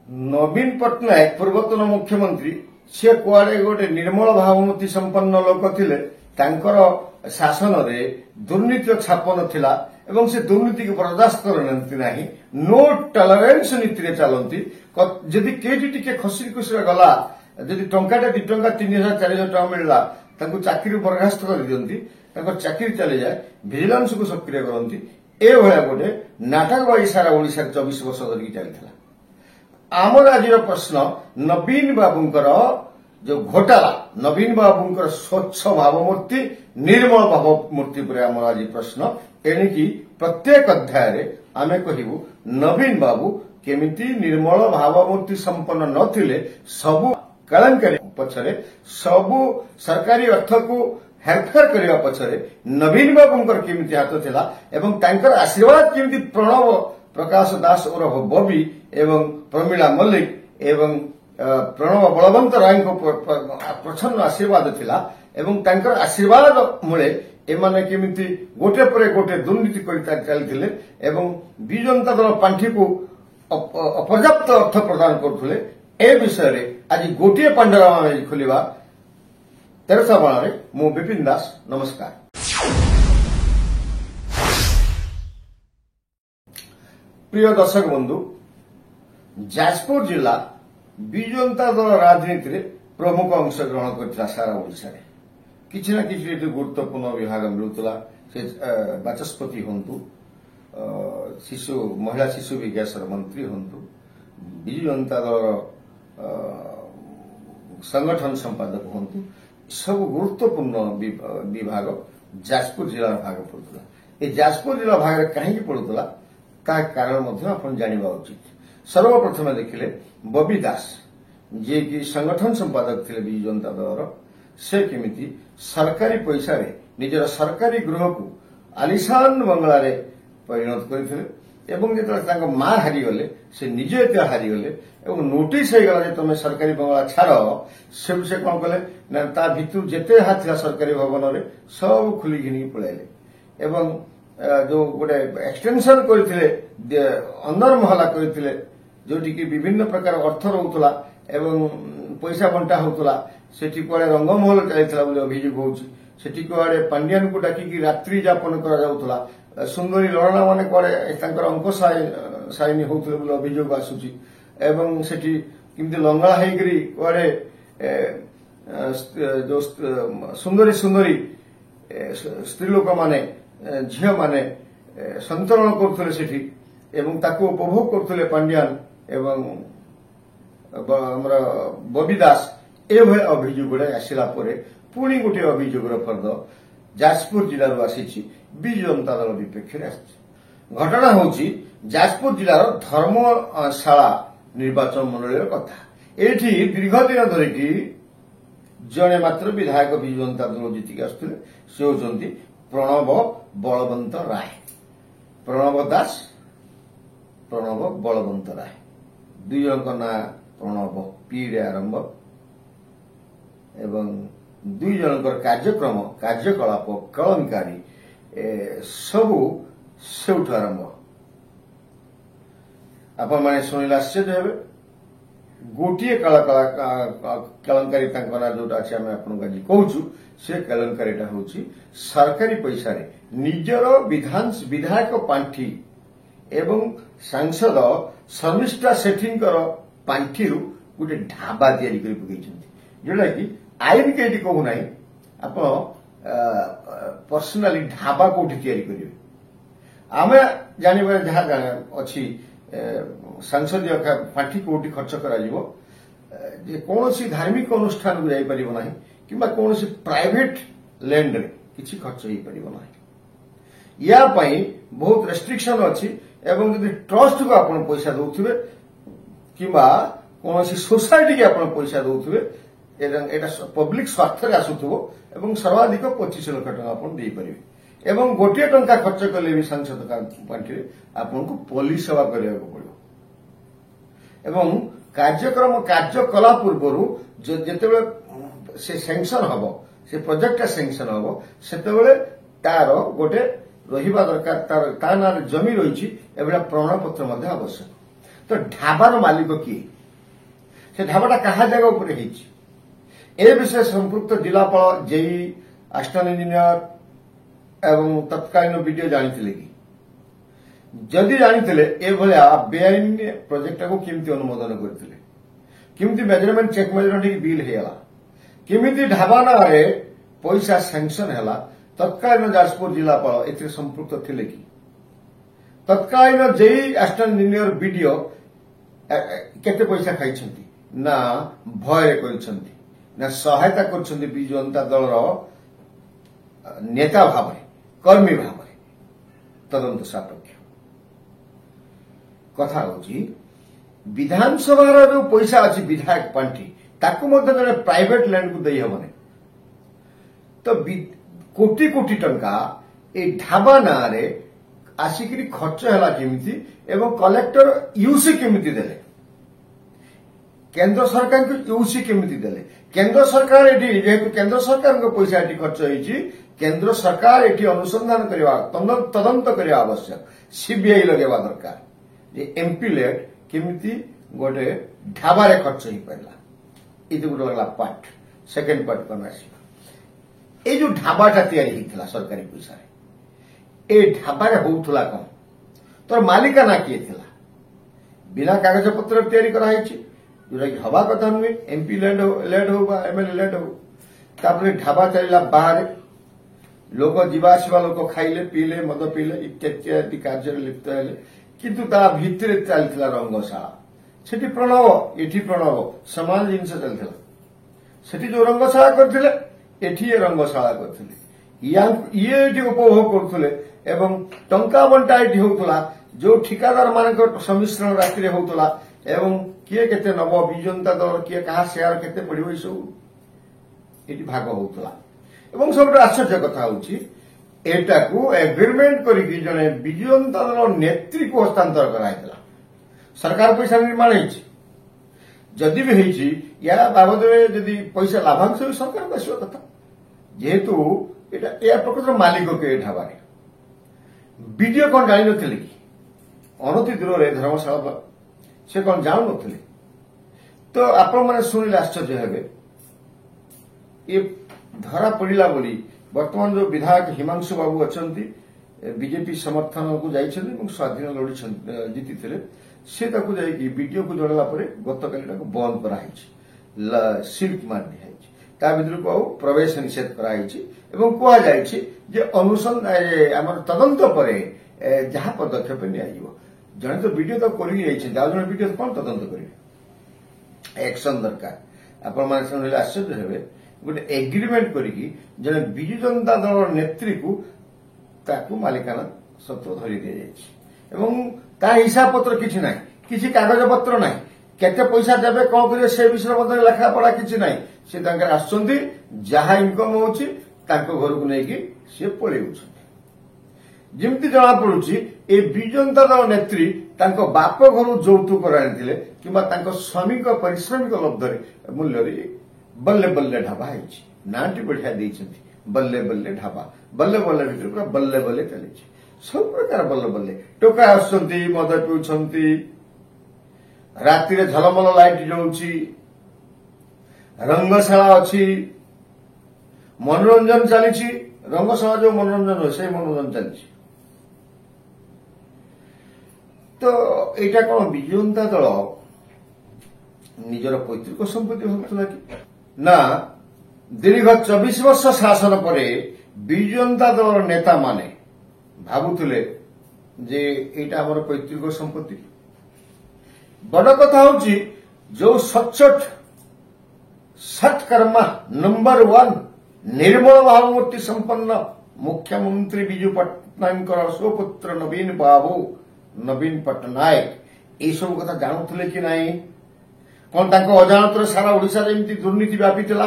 नवीन पट्टनायक पूर्वतन मुख्यमंत्री से कुआडे गोटे निर्मल भावमूर्ति संपन्न लोक थिले तांकर शासन रे दुर्नीति छाप नथिला एवं से दुर्नीति को बर्दाश्त करनती नाही नो टॉलरेंस नीति रे चलंती जदि केटी टिके खसी खुसी गला जदि टंकाटा 2 टंका 3000 4000 टका मिलला तांको चाकरी बर्खास्त कर दियंती तांकर चाकरी चले जाए विजिलेंस को सक्रिय करंती ए भया गोटे नाटक बाई सारा ओडिसा 24 वर्ष धरिक चलथिला आमर आज प्रश्न नवीन बाबूंकर जो घोटाला नवीन बाबूंकर स्वच्छ भावमूर्ति निर्मल भावमूर्ति पर आमर आज प्रश्न एणिकी प्रत्येक अध्याय रे आमे कहिबु नवीन बाबू केमिति निर्मल भावमूर्ति संपन्न नथिले सबु कलंकारी पछरे सबु सरकारी अर्थ को हेरफेर करने पछरे नवीन बाबूंकर केमिति हाथ थिला एवं तांकर आशीर्वाद केमिति प्रणव प्रकाश दास ओरफ बबी एवं प्रमीला मल्लिक एवं प्रणव बलवंत राय को प्रछन्न आशीर्वाद थिला एवं तांकर आशीर्वाद मुळे एमाने केमिति गोटे परे गोटे दुर्नीति करि चलथिले एवं विजु जनता दल पांठी को अपर्याप्त अर्थ प्रदान करथुले ए विषय रे आज गोटे पांडुरंगा खोलिबा तेरसा बाणारे मु विपिन दास नमस्कार। प्रिय दर्शक बंधु जाजपुर जिला विजु जनता दल राजनीति रे प्रमुख अंश ग्रहण करथिला सारा ओडिसा रे किछि ना किछि गुरुत्वपूर्ण विभाग मिलुतला से बाचस्पति हंतु शिशु महिला शिशु विकास मंत्री हंतु विजु जनता दल संगठन संपादक हंतु सब गुरुत्वपूर्ण विभाग जाजपुर जिला भाग पड़ुला ए जाजपुर जिला भाग कहीं पड़ुला ता कारण मध्य आपण जानिबा उचित। सर्वप्रथम देखिले बबी दास जे कि संगठन संपादक थिले विजु जनता दल से केमिति सरकारी पैसा रे निजर सरकारी गृह को आलिशान बंगला रे परिणत करथिले एवं जेतले तांको मां हारी गले से निजे एते हारी गले एवं नोटिस हे गला जे तमे सरकारी बंगला छाड़ से कोन कले ना ता भितु जेते हाथ थिला सरकारी भवन रे सब खुली घिनी पळेले एवं जो गोटे एक्सटेंशन करथिले अंदर महला करथिले जोटी कि विभिन्न प्रकार अर्थ रहउतला एवं पैसा बंटा होतला सेठी कोडे रंगमहल चलैतला बोले अभियोग होउची सेठी कोडे पांड्यान को डाकी कि रात्रि यापन करा जाउतला सुंदरी लड़ना माने कोडे तांकर अंक साइनी होतले बोले अभियोग आसुची एवं सेठी किमति लंगळा हेगिरी कोडे जो सुंदरी स्त्री लोक माने झियो माने संतरण करथले सेठी एवं ताको उपभोग करथले पांड्यान एवं हमरा बबी दास एभय अभियोग गुडा आसिला परे पुणी गोटे अभियोगर फर्द जाजपुर जिल्लार आसीछि विजु जनता दल विपक्ष रे आछि। घटना होछि जाजपुर जिल्लार धर्मशाला निर्वाचन मंडलीर कथा एठी दीर्घ दिन धरिकी जने मात्र विधायक विजु जनता दल जीतिक आसुथिले से होचंती प्रणव बलवंत राय प्रणव दास प्रणव बलवंत राय दुई जनक ना प्रणव पी रे आरंभ एवं दुई जनकर कार्यक्रम कार्यकलाप कलंकारी सबू सेउठ आरंभ आपण माने शुणिले आश्चर्य हेबे गोटे कलंकारी तांकर जोटा अछि आमे आपन आज कहूछु से कलंकारीटा होछि सरकारी पैसा रे निजर विधायक पांठी एवं सांसद शर्मिष्ठा सेठींकर पांठी गोटे ढाबा तैयारी कर पकैछन्ती जोटा कि आईन केटी कहू नाही आपण पर्सनली ढाबा कोठी तैयारी करिवे आमे जानिबा जहा अछि संसदीय पांठी कोठी खर्च करा जिवो जे कोनोसी धार्मिक अनुष्ठान को जाई परिबो नाही किबा कोनोसी प्राइवेट लैंड रे किछि खर्च होई परिबो नाही या पई बहुत रेस्ट्रिक्शन अछि एवं यदि ट्रस्ट को आपण पैसा दउथिबे किबा कोनोसी सोसाइटी के आपण पैसा दउथिबे एटा पब्लिक स्वार्थ रे आसुथबो एवं सर्वाधिक 25 लाख टका आपण देई परिबे एवं गोटे टंका खर्च कले भी सांसद का पांठी रे आपण को पुलिस सेवा करिया को पड़ो एवं कार्यक्रम कार्यकला पूर्वरु जेतेबे से सैंक्शन हबो से प्रोजेक्ट सैंक्शन हबो सेतेबेले तार गोटे रहिबा दरकार तार ना जमी रहिछि एबेला प्रमाण पत्र मध्ये आवश्यक तो ढाबार मालिक किए से ढाबाटा कहा जगह उपर ए विषय संपृक्त जिलापाल जेई असिस्टेंट इंजीनियर एवं तत्कालीन वीडियो जानी कि जदि जानी एभलिया बेआईन प्रोजेक्ट को केमती अनुमोदन करते केमती मेजरमेंट चेक मेजरमेंट बिल होगा केमती ढाबा ना पैसा सैंक्शन है तत्कालीन जाजपुर जिलापाल ए संपृक्त थे कि तत्कालीन जेई असिस्टेंट इंजीनियर वीडियो केते पैसा खाई ना भय कर सहायता कर विजु जनता दल नेता भाव कर्मी भाव तदंत सापेक्ष कथा हूँ विधानसभा जो पैसा अच्छी विधायक पांठी ताकू जड़े प्राइवेट लैंड को दे हेबनी तो कोटी कोटी टंका ए ढाबा ना आसिक खर्च है केमिति एवं कलेक्टर यूसी केमिति देले केंद्र सरकार को यूसी केमिति देले केंद्र सरकार एटी जेहेतु केंद्र सरकार को पैसा एटी खर्च होईची केंद्र सरकार एटी अनुसंधान करवा तदंत करवा आवश्यक सीबीआई लगेवा दरकार जे एमपी लेट केमिति गोटे ढाबारे खर्च हो पारा ये गोटे लगला पार्ट सेकेंड पार्ट कौन आसवा ये जो ढाबाटा तैयारी होता सरकारी पैसा ए ढाबारे होउथला कौन तोर मालिकाना किए थिला बिना कागज पत्र तैयारी कराई जोटा कि हवा कथा नुहे एमपी लैंड हो एमएलए लैंड हो तापर ढाबा चलला बाहर लोक जीवासवा लोक खाइले पीले मद पीले इत्यादि कार्य लिप्त हेले किंतु ता भितर चलता रंगशाला सेठी प्रणव एठी प्रणव समान जिनस चलता सेठी जो रंगशाला करथिले एठी रंगशाला करथिले ये उपभोग करथिले एवं टंका बंटा एठी होउतला जो ठिकादार मान सम्मिश्रण राति होउतला एवं किए केते नब विजनता दल किए कहा शेयर केते पड़ो सब ये भाग होउतला एवं सब आश्चर्य कथा हूँ एटा को एग्रीमेंट करिक जने विजनता दल नेत्री को हस्तांतर कराइला सरकार पैसा निर्माण होती जदि भी होती या बाबद जदि पैसा लाभांश भी सरकार को आसवा कथा जेहेतु या प्रकृत मालिक के ढाबारे वीडियो कौन जान नी कि अनति दूर में धर्मशाला से कौन जानू नी तो आपण मैंने शुणिले आश्चर्य हेबे ये धरा पड़ा बोली वर्तमान जो विधायक हिमांशु बाबू अच्छा बीजेपी समर्थन को जाइछन स्वाधीन लड़ी जीति से वीडियो को जड़ाला गतकाली बंद कराई सिल्क मार दिखाई ता भीतर को प्रवेश निषेध कराई कहुई अनुसंधान तदंत पर जहाँ पदक्षेप नियो जड़े तो वीडियो तो कर जड़े वीडियो कौन तदंत करेंगे एक्शन दरकार आपण मैंने शुणिले आश्चर्य हेबे गोटे एग्रीमेंट करिकी जने विजु जनता दल नेत्री को ताकू मालिकाना सत्व धरी दि जाए ता हिसाब पत्र किछि नाही किछि कागज पत्र नाही केते पैसा देबे कोन करे से विषय मध्ये लेखा पड़ा किछि नाही से तांकर आछंती जहा इनकम होछि तांको घर को नेकी से पळे उछंती जेमति जणा पडुछि ए विजनता दल नेत्री तांको बाप घर जौतुक कराइथिले किबा तांको स्वामी को परिश्रमिक लब्धरे मूल्य बल्ले बल्ले ढाबा है नाटी बढ़िया देइछंती बल्ले बल्ले ढाबा बल्ले बल्ले भीतर पूरा बल्ले बल्ले चली सब प्रकार बल्ले बल्ले टोका आसुंती मद पिउछंती राति रे झलमल लाइट जाउची रंगशाला अछि मनोरंजन चली रंगशाला जो मनोरंजन हो से मनोरंजन चली तो एटा कोन विजनता दल निजर पैतृक संपत्ति होतला कि ना दीर्घ 24 वर्ष शासन पर विजु जनता दल नेता माने भावुले जे एटा हमर पैतृक संपत्ति बड़ कथा हूँ जो सचोट सत्कर्मा नंबर 1 निर्मल भावमूर्ति संपन्न मुख्यमंत्री विजु पट्टनायक सुपुत्र नवीन बाबू नवीन पट्टनायक ये सब कथा जानूले कि नहीं कौन अजाणत सारा ओडिशा एमती दुर्नीति व्यापीला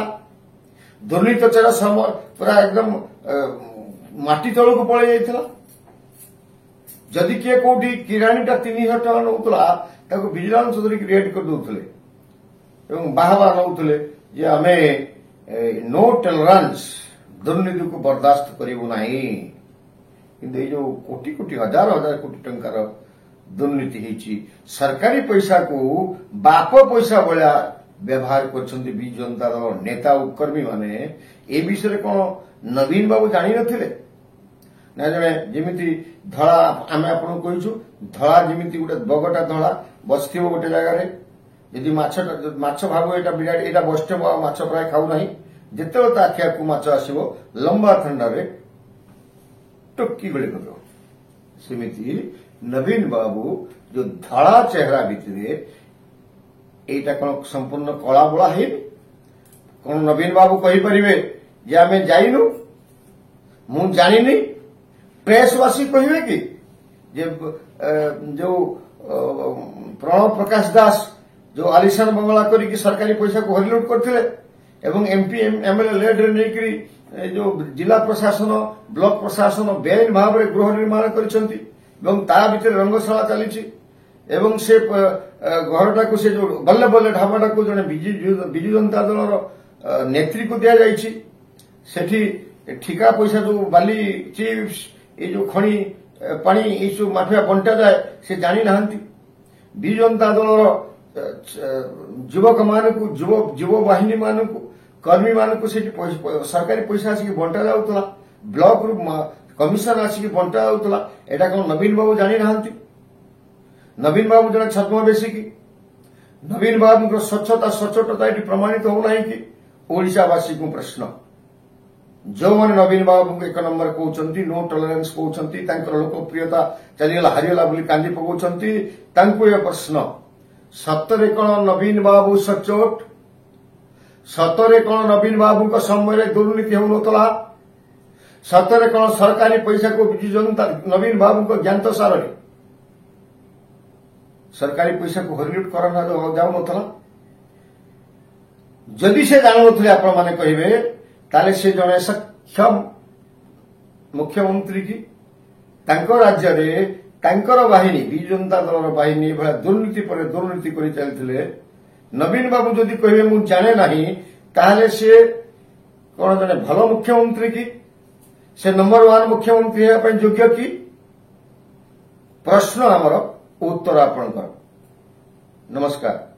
दुर्नीति चेरा समय पूरा एकदम माटी तल को पड़े जाइथिला जदि किए कोठी किराणीटा 3000 टका नौतला विजिलेंस धरिक रेड कर दौले एवं बाहबा नौले जे आमे नो टलरेंस दुर्नीति को बर्दाश्त करिबु नाही किंतु ये जो कोटी कोटी हजार हजार कोटी टंकार दुर्नीति होती सरकारी पैसा को बाप पैसा भाया व्यवहार करछन्ति विजु जनता दल नेता और कर्मी माने ए विषय कौन नवीन बाबू जानी नथिले ना जने जेमिति धड़ा आमे आपन कहिछु धड़ा जेमिति गुटे बगटा धड़ा बसथिबो गोटे जगह रे यदि माछ भाबो एटा बिराट एटा बसटे माछ प्राय खाउ नाही जेतेबे ता आखिया को माछ आसीबो लंबा ठंडा रे टुक्की गळे करदो सेमिति नवीन बाबू जो धड़ा चेहरा भितरे एटा कोन संपूर्ण कला बोला है कोन नवीन बाबू कहि परिबे जे आमे जाइनु मु जानिनी प्रेसवासी कहिबे कि जे जो प्रणव प्रकाश दास जो आलिशान बंगला करी सरकारी पैसा को हरिलुट करथिले एवं एमपी एमएलए लेडर नेकरी जो जिला प्रशासन ब्लॉक प्रशासन बेआईन भाव में गृह निर्माण करिसंती एवं ता भितर रंगशाला चलीछि एवं से घरटा को से जो बल्ले बल्ले ढाबाटा को जने बिजु जनता दल नेत्री को दिया जाइछि सेठी ठिका पैसा जो बाली चिप्स ये जो खणी पानी ये सब माफिया बंटा जाए से जानी नाहंती बिजु जनता दल युवक मानकु युव वाहिनी मानकु कर्मी मानकु से सरकारी पैसा आसिक बंटा जाउतला ब्लॉक रु कमिशन आसिक बंटा जाउतला एटा कोन नवीन बाबू जानी नाहंती नवीन बाबू जने छद्मवेशी की नवीन बाबू स्वच्छता सचोटता ये प्रमाणित हो नहीं कि ओडिशावासी को प्रश्न जो मैंने नवीन बाबू को एक नंबर कहते नो टॉलरेंस कहते लोकप्रियता चलीगला हारिगला बोली कांदी पकाउछंती तांको ये प्रश्न सतरे कौन नवीन बाबू सचोट सतरे कौन नवीन बाबू को समय दुर्नीति होउनतला सतरे कौन सरकारी पैसा को बिजु जनता नवीन बाबू को ज्ञात सार सरकारी पैसा को हरिलुट करना जाउनतला जदि से जानुनथले आपण माने कहिबे ताले से जने सक्षम मुख्यमंत्री की तांको राज्य रे तांकर बाहिनी बिजु जनता दल बाहिनी भला दुर्नीति पर दुर्नीति करि चलथिले नवीन बाबू जदि कहिबे मु जाने नाही ताले से कोन जने भलो मुख्यमंत्री की से नंबर 1 मुख्यमंत्री हेबा पय योग्य की प्रश्न हमर उत्तर आपण कर नमस्कार।